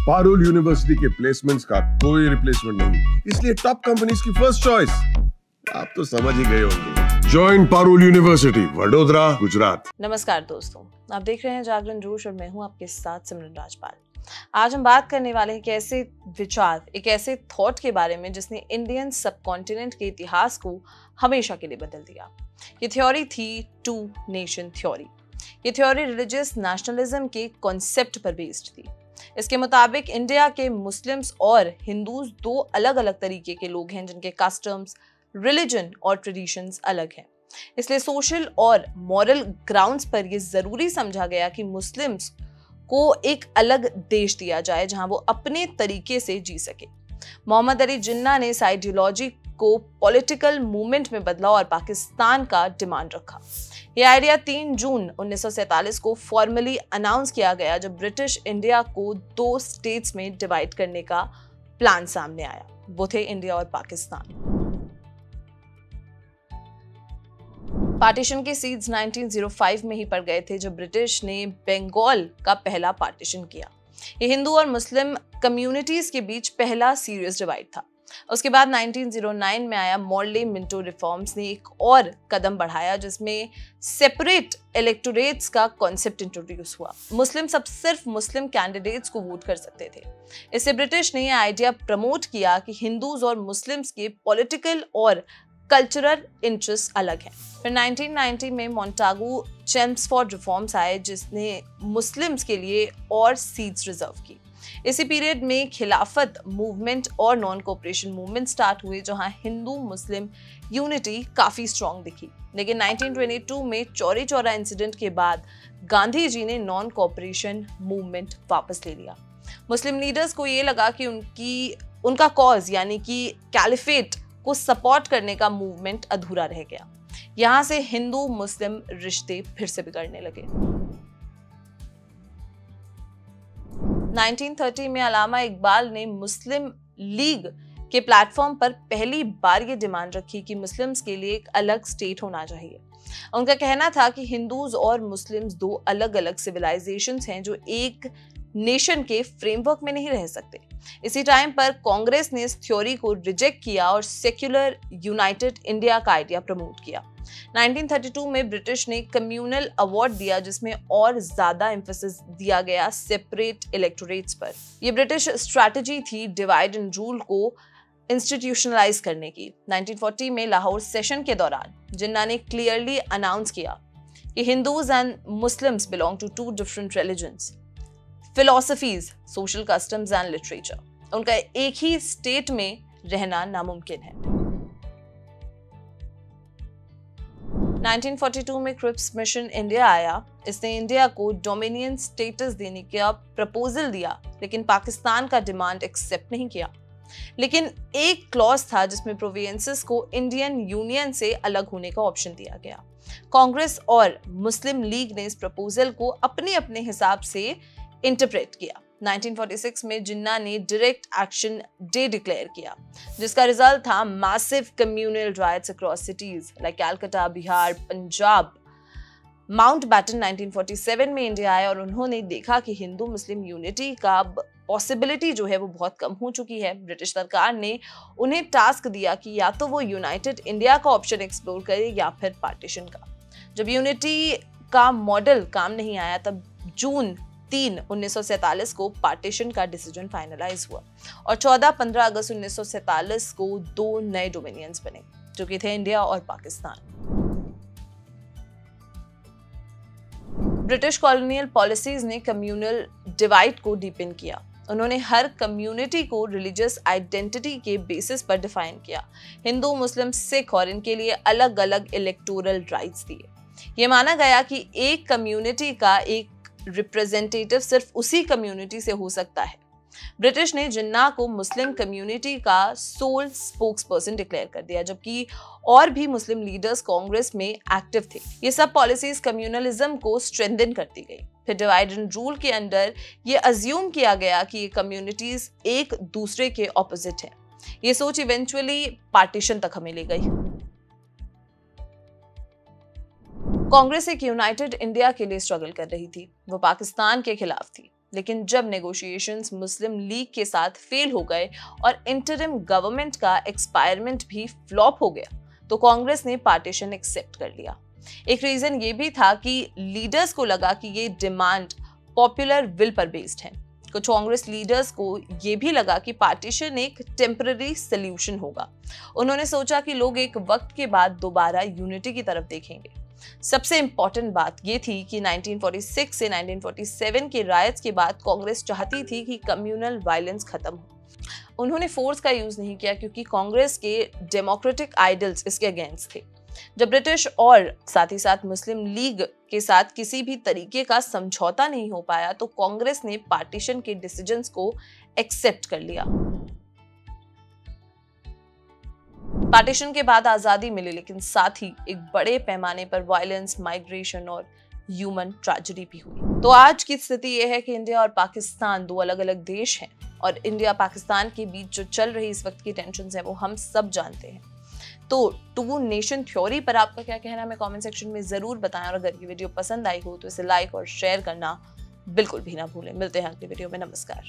Parul university के placements का कोई रिप्लेसमेंट नहीं, इसलिए टॉप कंपनीज की फर्स्ट चॉइस। आप तो समझ ही गए होंगे। Join Parul university, Vadodara, Gujarat. नमस्कार दोस्तों, आप देख रहे हैं जागरण जोश और मैं हूं आपके साथ सिमरन राजपाल। आज हम बात करने वाले हैं एक ऐसे विचार, एक ऐसे थॉट के बारे में जिसने इंडियन सबकॉन्टिनेंट के इतिहास को हमेशा के लिए बदल दिया। ये थ्योरी थी टू नेशन थ्योरी। ये थ्योरी रिलीजियस नेशनलिज्म के कॉन्सेप्ट पर बेस्ड थी। इसके मुताबिक इंडिया के मुस्लिम्स और हिंदूज दो अलग अलग तरीके के लोग हैं जिनके कस्टम्स, रिलीजन और ट्रेडिशंस अलग हैं। इसलिए सोशल और मॉरल ग्राउंड्स पर यह जरूरी समझा गया कि मुस्लिम्स को एक अलग देश दिया जाए जहां वो अपने तरीके से जी सके। मोहम्मद अली जिन्ना ने इस आइडियोलॉजी को पॉलिटिकल मूवमेंट में बदला और पाकिस्तान का डिमांड रखा। यह आइडिया 3 जून 1947 को फॉर्मली अनाउंस किया गया जब ब्रिटिश इंडिया को 2 स्टेट्स में डिवाइड करने का प्लान सामने आया। वो थे इंडिया और पाकिस्तान। पार्टीशन के सीड्स 1905 में ही पड़ गए थे जब ब्रिटिश ने बंगाल का पहला पार्टीशन किया। ये हिंदू और मुस्लिम कम्युनिटीज के बीच पहला सीरियस डिवाइड था। उसके बाद 1909 में आया मॉर्ले मिंटो रिफॉर्म्स ने एक और कदम बढ़ाया जिसमें सेपरेट इलेक्टोरेट्स का कॉन्सेप्ट इंट्रोड्यूस हुआ। मुस्लिम सब सिर्फ मुस्लिम कैंडिडेट्स को वोट कर सकते थे। इससे ब्रिटिश ने यह आइडिया प्रमोट किया कि हिंदूज और मुस्लिम्स के पॉलिटिकल और कल्चरल इंटरेस्ट अलग हैं। फिर 1990 में मोंटागू चेम्सफोर्ड रिफॉर्म्स आए जिसने मुस्लिम्स के लिए और सीट्स रिजर्व की। इसी पीरियड में खिलाफत मूवमेंट और नॉन कोऑपरेशन मूवमेंट स्टार्ट हुए जहां हिंदू मुस्लिम यूनिटी काफी स्ट्रांग दिखी। लेकिन 1922 में चौरी चौरा इंसिडेंट के बाद गांधी जी ने नॉन कोऑपरेशन मूवमेंट वापस ले लिया। मुस्लिम लीडर्स को ये लगा कि उनका कॉज यानी कि कैलिफेट को सपोर्ट करने का मूवमेंट अधूरा रह गया। यहां से हिंदू मुस्लिम रिश्ते फिर से बिगड़ने लगे। 1930 में अल्लामा इकबाल ने मुस्लिम लीग के प्लेटफॉर्म पर पहली बार ये डिमांड रखी कि मुस्लिम्स के लिए एक अलग स्टेट होना चाहिए। उनका कहना था कि हिंदूज और मुस्लिम्स दो अलग अलग सिविलाइजेशंस हैं जो एक नेशन के फ्रेमवर्क में नहीं रह सकते। इसी टाइम पर कांग्रेस ने इस थ्योरी को रिजेक्ट किया और सेक्युलर यूनाइटेड इंडिया का आइडिया प्रमोट किया। 1932 में ब्रिटिश ने कम्युनल अवार्ड दिया जिसमें और ज्यादा एम्फेसिस दिया गया सेपरेट इलेक्टोरेट्स पर। यह ब्रिटिश स्ट्रैटेजी थी डिवाइड एंड रूल को इंस्टीट्यूशनलाइज करने की। 1940 में लाहौर सेशन के दौरान जिन्ना ने क्लियरली अनाउंस किया कि Hindus and Muslims belong to 2 different religions, philosophies, social customs and literature. उनका एक ही स्टेट में रहना नामुमकिन है। 1942 में क्रिप्स मिशन इंडिया आया। इसने इंडिया को डोमिनियन स्टेटस देने का प्रपोजल दिया लेकिन पाकिस्तान का डिमांड एक्सेप्ट नहीं किया। लेकिन एक क्लॉज था जिसमें प्रोविंसेस को इंडियन यूनियन से अलग होने का ऑप्शन दिया गया। कांग्रेस और मुस्लिम लीग ने इस प्रपोजल को अपने अपने हिसाब से इंटरप्रेट किया। 1946 में जिन्ना ने डायरेक्ट एक्शन डे डिक्लेयर किया जिसका रिजल्ट था massive communal riots across cities like Calcutta, Bihar, Punjab. Mountbatten 1947 में इंडिया आए और उन्होंने देखा कि हिंदू मुस्लिम यूनिटी का पॉसिबिलिटी जो है वो बहुत कम हो चुकी है। ब्रिटिश सरकार ने उन्हें टास्क दिया कि या तो वो यूनाइटेड इंडिया का ऑप्शन एक्सप्लोर करे या फिर पार्टीशन का। जब यूनिटी का मॉडल काम नहीं आया तब जून 3, 1947 को पार्टीशन का डिसीजन फाइनलाइज हुआ और 14-15 अगस्त 1947 को 2 नए डोमिनियंस बने जो कि थे इंडिया और पाकिस्तान। ब्रिटिश कॉलोनियल पॉलिसीज ने कम्युनल डिवाइड को डीपन किया। उन्होंने हर कम्युनिटी को रिलीजियस आइडेंटिटी के बेसिस पर डिफाइन किया। हिंदू, मुस्लिम, सिख और इनके लिए अलग अलग इलेक्टोरल राइट्स दिए। ये माना गया कि एक कम्युनिटी का एक रिप्रेजेंटेटिव सिर्फ उसी कम्युनिटी से हो सकता है। ब्रिटिश ने जिन्ना को मुस्लिम कम्युनिटी का सोल स्पोक्सपर्सन डिक्लेयर कर दिया जबकि और भी मुस्लिम लीडर्स कांग्रेस में एक्टिव थे। ये सब पॉलिसीज कम्युनलिज्म को स्ट्रेंथन करती गई। फिर डिवाइड एंड रूल के अंडर ये अज्यूम किया गया कि ये कम्युनिटीज एक दूसरे के ऑपोजिट हैं। ये सोच इवेंचुअली पार्टीशन तक हमें ले गई। कांग्रेस एक यूनाइटेड इंडिया के लिए स्ट्रगल कर रही थी। वो पाकिस्तान के खिलाफ थी। लेकिन जब नेगोशिएशंस मुस्लिम लीग के साथ फेल हो गए और इंटरिम गवर्नमेंट का एक्सपायरमेंट भी फ्लॉप हो गया तो कांग्रेस ने पार्टीशन एक्सेप्ट कर लिया। एक रीजन ये भी था कि लीडर्स को लगा कि ये डिमांड पॉपुलर विल पर बेस्ड है। कुछ कांग्रेस लीडर्स को ये भी लगा कि पार्टीशन एक टेम्पररी सॉल्यूशन होगा। उन्होंने सोचा कि लोग एक वक्त के बाद दोबारा यूनिटी की तरफ देखेंगे। सबसे इंपॉर्टेंट बात यह थी कि 1946 से 1947 के रायट्स के बाद कांग्रेस चाहती थी कि कम्युनल वायलेंस खत्म हो। उन्होंने फोर्स का यूज नहीं किया क्योंकि कांग्रेस के डेमोक्रेटिक आइडल्स इसके अगेंस्ट थे। जब ब्रिटिश और साथ ही साथ मुस्लिम लीग के साथ किसी भी तरीके का समझौता नहीं हो पाया तो कांग्रेस ने पार्टीशन के डिसीजंस को एक्सेप्ट कर लिया। पार्टीशन के बाद आजादी मिली, लेकिन साथ ही एक बड़े पैमाने पर वायलेंस, माइग्रेशन और ह्यूमन ट्रेजेडी भी हुई। तो आज की स्थिति यह है कि इंडिया और पाकिस्तान दो अलग अलग देश हैं और इंडिया पाकिस्तान के बीच जो चल रही इस वक्त की टेंशन्स हैं वो हम सब जानते हैं। तो टू नेशन थ्योरी पर आपका क्या कहना है, हमें कमेंट सेक्शन में जरूर बताएं और अगर ये वीडियो पसंद आई हो तो इसे लाइक और शेयर करना बिल्कुल भी ना भूलें। मिलते हैं अगली वीडियो में। नमस्कार।